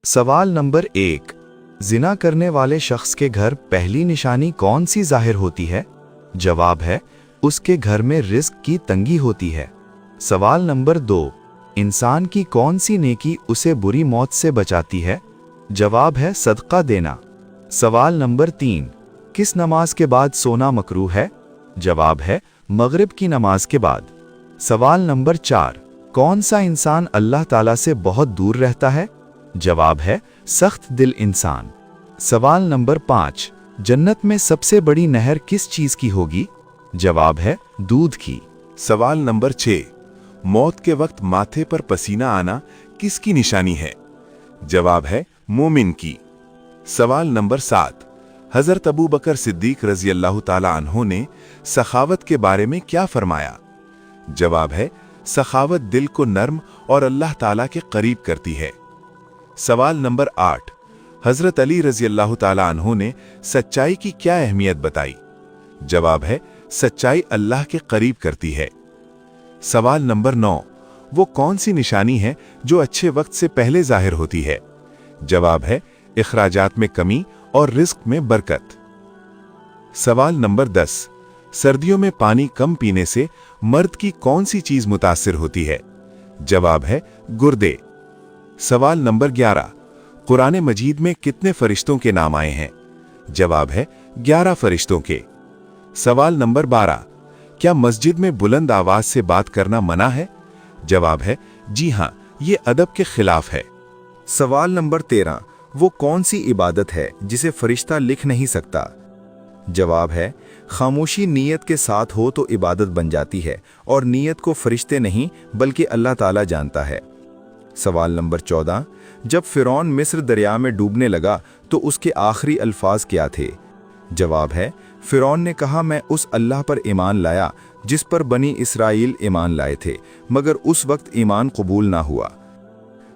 सवाल नंबर 1। जिना करने वाले शख्स के घर पहली निशानी कौन सी जाहिर होती है? जवाब है उसके घर में रिस्क की तंगी होती है। सवाल नंबर 2। इंसान की कौन सी नेकी उसे बुरी मौत से बचाती है? जवाब है सदका देना। सवाल नंबर 3। किस नमाज के बाद सोना मकरूह है? जवाब है मगरिब की नमाज के बाद। सवाल नंबर 4। कौन सा इंसान अल्लाह ताला से बहुत दूर रहता है? जवाब है सख्त दिल इंसान। सवाल नंबर 5। जन्नत में सबसे बड़ी नहर किस चीज की होगी? जवाब है दूध की। सवाल नंबर 6। मौत के वक्त माथे पर पसीना आना किसकी निशानी है? जवाब है मोमिन की। सवाल नंबर 7। हजरत अबू बकर सिद्दीक रजी अल्लाह ताला अन्हो ने सखावत के बारे में क्या फरमाया? जवाब है सखावत दिल को नर्म और अल्लाह ताला के करीब करती है। सवाल नंबर 8। हजरत अली रजी अल्लाह ताला अन्हो ने सच्चाई की क्या अहमियत बताई? जवाब है सच्चाई अल्लाह के करीब करती है। सवाल नंबर 9। वो कौन सी निशानी है जो अच्छे वक्त से पहले जाहिर होती है? जवाब है इखराजात में कमी और रिस्क में बरकत। सवाल नंबर 10। सर्दियों में पानी कम पीने से मर्द की कौन सी चीज मुतासिर होती है? जवाब है गुर्दे। सवाल नंबर 11। कुरान मजीद में कितने फरिश्तों के नाम आए हैं? जवाब है 11 फरिश्तों के। सवाल नंबर 12। क्या मस्जिद में बुलंद आवाज से बात करना मना है? जवाब है जी हां, ये अदब के खिलाफ है। सवाल नंबर 13। वो कौन सी इबादत है जिसे फरिश्ता लिख नहीं सकता? जवाब है खामोशी नीयत के साथ हो तो इबादत बन जाती है और नीयत को फरिश्ते नहीं बल्कि अल्लाह ताला जानता है। सवाल नंबर 14। जब फिरौन मिस्र दरिया में डूबने लगा तो उसके आखिरी अल्फाज क्या थे? जवाब है फिरौन ने कहा मैं उस अल्लाह पर ईमान लाया जिस पर बनी इसराइल ईमान लाए थे, मगर उस वक्त ईमान कबूल ना हुआ।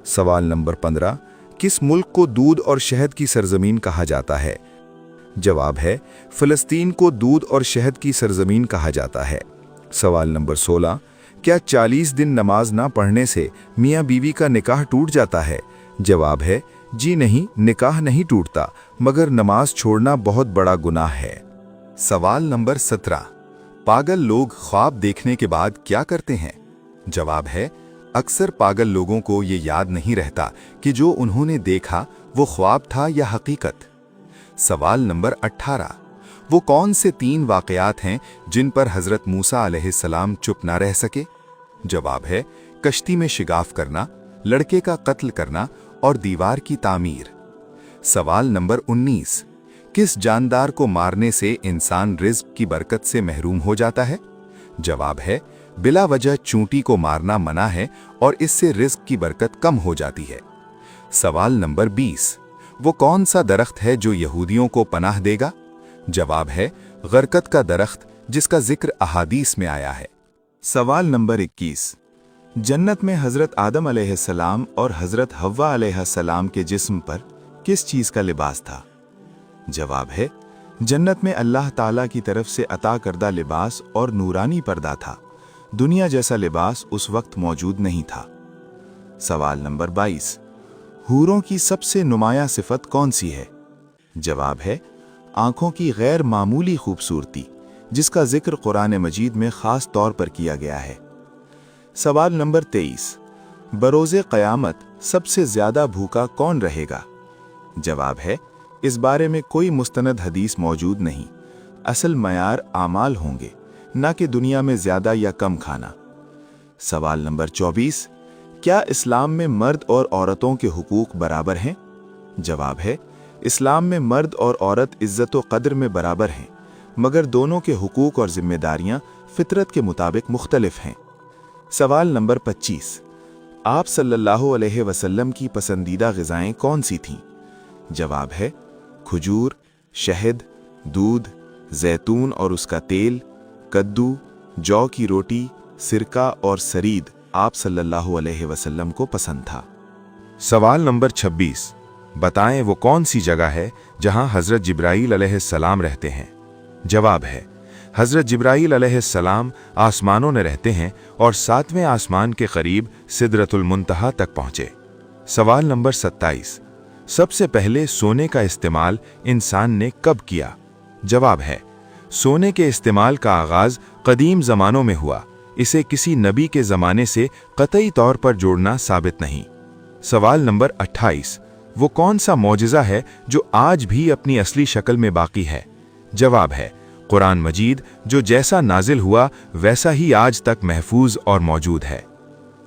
सवाल नंबर 15। किस मुल्क को दूध और शहद की सरजमीन कहा जाता है? जवाब है फ़लस्तीन को दूध और शहद की सरजमीन कहा जाता है। सवाल नंबर 16। क्या 40 दिन नमाज ना पढ़ने से मियाँ बीवी का निकाह टूट जाता है? जवाब है जी नहीं, निकाह नहीं टूटता, मगर नमाज छोड़ना बहुत बड़ा गुनाह है। सवाल नंबर 17। पागल लोग ख्वाब देखने के बाद क्या करते हैं? जवाब है अक्सर पागल लोगों को ये याद नहीं रहता कि जो उन्होंने देखा वो ख्वाब था या हकीकत। सवाल नंबर 18। वो कौन से 3 वाक़यात हैं जिन पर हज़रत मूसा अलैहिस्सलाम चुप ना रह सके? जवाब है कश्ती में शिगाफ करना, लड़के का कत्ल करना और दीवार की तामीर। सवाल नंबर 19। किस जानदार को मारने से इंसान रिज़्क की बरकत से महरूम हो जाता है? जवाब है बिला वजह चूंटी को मारना मना है और इससे रिज़्क की बरकत कम हो जाती है। सवाल नंबर 20। वो कौन सा दरख्त है जो यहूदियों को पनाह देगा? जवाब है गरकत का दरख्त जिसका जिक्र अहादीस में आया है। सवाल नंबर 21। जन्नत में हजरत आदम अलैहिस्सलाम और हजरत हव्वा अलैहिस्सलाम के जिस्म पर किस चीज का लिबास था? जवाब है जन्नत में अल्लाह ताला की तरफ से अता करदा लिबास और नूरानी पर्दा था। दुनिया जैसा लिबास उस वक्त मौजूद नहीं था। सवाल नंबर 22। हूरों की सबसे नुमाया सिफत कौन सी है? जवाब है आंखों की गैर मामूली खूबसूरती, जिसका जिक्र कुरान मजीद में खास तौर पर किया गया है। सवाल नंबर 23। बरोज़े क़यामत सबसे ज्यादा भूखा कौन रहेगा? जवाब है इस बारे में कोई मुस्तनद हदीस मौजूद नहीं। असल मयार आमाल होंगे, ना कि दुनिया में ज्यादा या कम खाना। सवाल नंबर 24। क्या इस्लाम में मर्द और औरतों के हुकूक बराबर हैं? जवाब है इस्लाम में मर्द और औरत इज्जत व कद्र में बराबर हैं, मगर दोनों के हुकूक और जिम्मेदारियां फितरत के मुताबिक मुख्तलिफ हैं। सवाल नंबर 25। आप सल्लल्लाहु अलैहि वसल्लम की पसंदीदा ग़िज़ाएं कौन सी थीं? जवाब है खजूर, शहद, दूध, जैतून और उसका तेल, कद्दू, जौ की रोटी, सिरका और सरीद आप सल्लल्लाहु अलैहि वसल्लम को पसंद था। सवाल नंबर 26। बताएं वो कौन सी जगह है जहां हजरत जिब्राईल अलैहिस्सलाम रहते हैं? जवाब है हजरत जिब्राईल अलैहिस्सलाम आसमानों में रहते हैं और 7वें आसमान के करीब सिदरतुल मुंतहा तक पहुंचे। सवाल नंबर 27। सबसे पहले सोने का इस्तेमाल इंसान ने कब किया? जवाब है, सोने के इस्तेमाल का आगाज कदीम ज़मानों में हुआ। इसे किसी नबी के ज़माने से कतई तौर पर जोड़ना साबित नहीं। सवाल नंबर 28, वो कौन सा मौजिज़ा है जो आज भी अपनी असली शक्ल में बाकी है? जवाब है, कुरान मजीद, जो जैसा नाजिल हुआ वैसा ही आज तक महफूज और मौजूद है।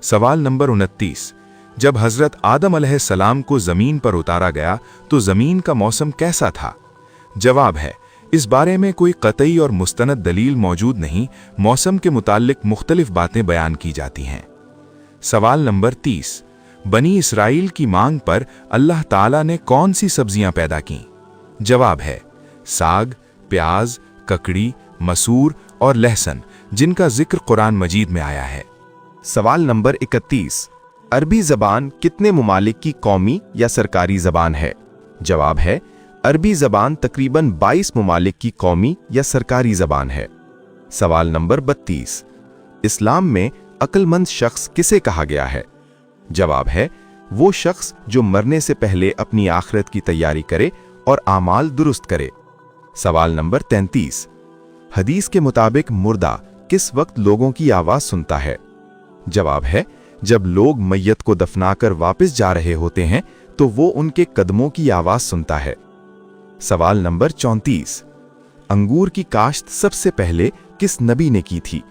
सवाल नंबर 29, जब हज़रत आदम अलैहिस्सलाम को ज़मीन पर उतारा गया तो ज़मीन का मौसम कैसा था? जवाब है, इस बारे में कोई कतई और मुस्तनद दलील मौजूद नहीं। मौसम के मुताल्लिक मुख्तलिफ बातें बयान की जाती हैं। सवाल नंबर 30, बनी इसराइल की मांग पर अल्लाह ताला ने कौन सी सब्जियां पैदा की? जवाब है, साग, प्याज, ककड़ी, मसूर और लहसुन, जिनका जिक्र कुरान मजीद में आया है। सवाल नंबर 31, अरबी ज़बान कितने मुमालिक की कौमी या सरकारी ज़बान है? जवाब है, अरबी ज़बान तकरीबन 22 मुमालिक की कौमी या सरकारी ज़बान है। सवाल नंबर 32, इस्लाम में अक्लमंद शख्स किसे कहा गया है? जवाब है, वो शख्स जो मरने से पहले अपनी आखिरत की तैयारी करे और आमाल दुरुस्त करे। सवाल नंबर 33, हदीस के मुताबिक मुर्दा किस वक्त लोगों की आवाज़ सुनता है? जवाब है, जब लोग मैयत को दफनाकर वापस जा रहे होते हैं तो वो उनके कदमों की आवाज़ सुनता है। सवाल नंबर 34, अंगूर की काश्त सबसे पहले किस नबी ने की थी?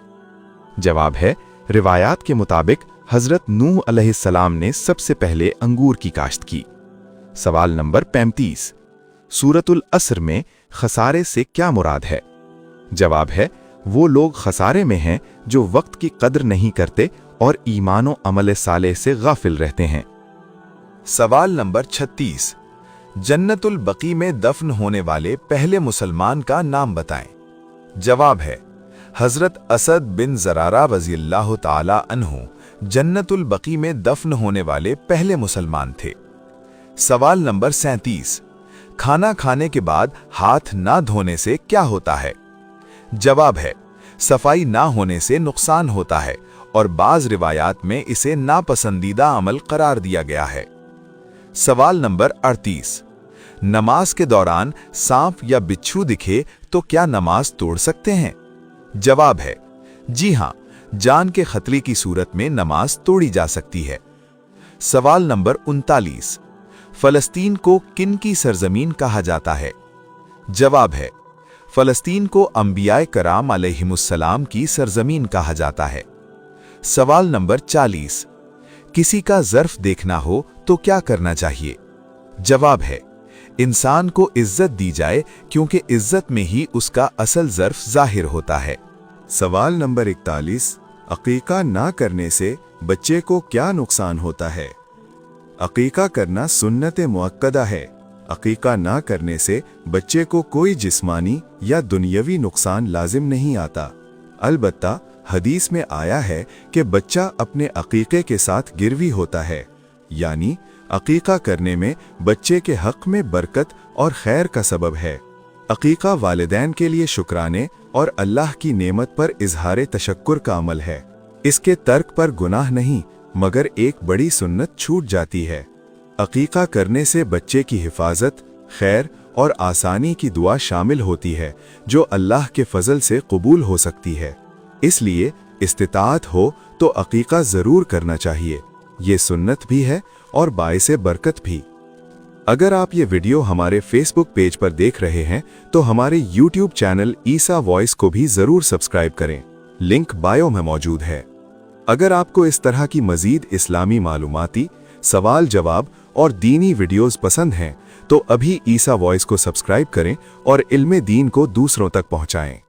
जवाब है, रिवायात के मुताबिक हज़रत नूह अलैहिस्सलाम ने सबसे पहले अंगूर की काश्त की। सवाल नंबर 35, सूरतुल असर में खसारे से क्या मुराद है? जवाब है, वो लोग खसारे में हैं जो वक्त की कद्र नहीं करते और ईमानो अमल साले से गाफिल रहते हैं। सवाल नंबर 36, जन्नतुल बकी में दफन होने वाले पहले मुसलमान का नाम बताएं। जवाब है, हजरत असद बिन ज़रारा रज़ियल्लाहु ताला अन्हु जन्नतुल बकी में दफन होने वाले पहले मुसलमान थे। सवाल नंबर 37, खाना खाने के बाद हाथ ना धोने से क्या होता है? जवाब है, सफाई ना होने से नुकसान होता है और बाज रिवायात में इसे नापसंदीदा अमल करार दिया गया है। सवाल नंबर 38, नमाज के दौरान सांप या बिच्छू दिखे तो क्या नमाज तोड़ सकते हैं? जवाब है, जी हां, जान के खतरे की सूरत में नमाज तोड़ी जा सकती है। सवाल नंबर 39, फलस्तीन को किन की सरजमीन कहा जाता है? जवाब है, फलस्तीन को अंबियाए कराम अलैहिमुस्सलाम की सरजमीन कहा जाता है। सवाल नंबर 40, किसी का ज़र्फ देखना हो तो क्या करना चाहिए? जवाब है, इंसान को इज्जत दी जाए क्योंकि इज्जत में ही उसका असल ज़र्फ जाहिर होता है। सवाल नंबर 41, अकीका ना करने से बच्चे को क्या नुकसान होता है? अकीका करना सुन्नत मुअक्कदा है। अकीका ना करने से बच्चे को कोई जिस्मानी या दुनियावी नुकसान लाजिम नहीं आता। अलबत्ता हदीस में आया है कि बच्चा अपने अकीके के साथ गिरवी होता है, यानी अकीका करने में बच्चे के हक में बरकत और खैर का सबब है। अकीका वालिदैन के लिए शुक्राने और अल्लाह की नेमत पर इजहार तशक्कुर का अमल है। इसके तर्क पर गुनाह नहीं मगर एक बड़ी सुन्नत छूट जाती है। अकीका करने से बच्चे की हिफाजत, खैर और आसानी की दुआ शामिल होती है जो अल्लाह के फजल से कबूल हो सकती है। इसलिए इस्तिताअत हो तो अकीका ज़रूर करना चाहिए। ये सुन्नत भी है और बाइसे बरकत भी। अगर आप ये वीडियो हमारे फेसबुक पेज पर देख रहे हैं तो हमारे यूट्यूब चैनल ईसा वॉइस को भी ज़रूर सब्सक्राइब करें। लिंक बायो में मौजूद है। अगर आपको इस तरह की मज़ीद इस्लामी मालूमाती, सवाल जवाब और दीनी वीडियोस पसंद हैं तो अभी ईसा वॉइस को सब्सक्राइब करें और इल्मे दीन को दूसरों तक पहुंचाएं।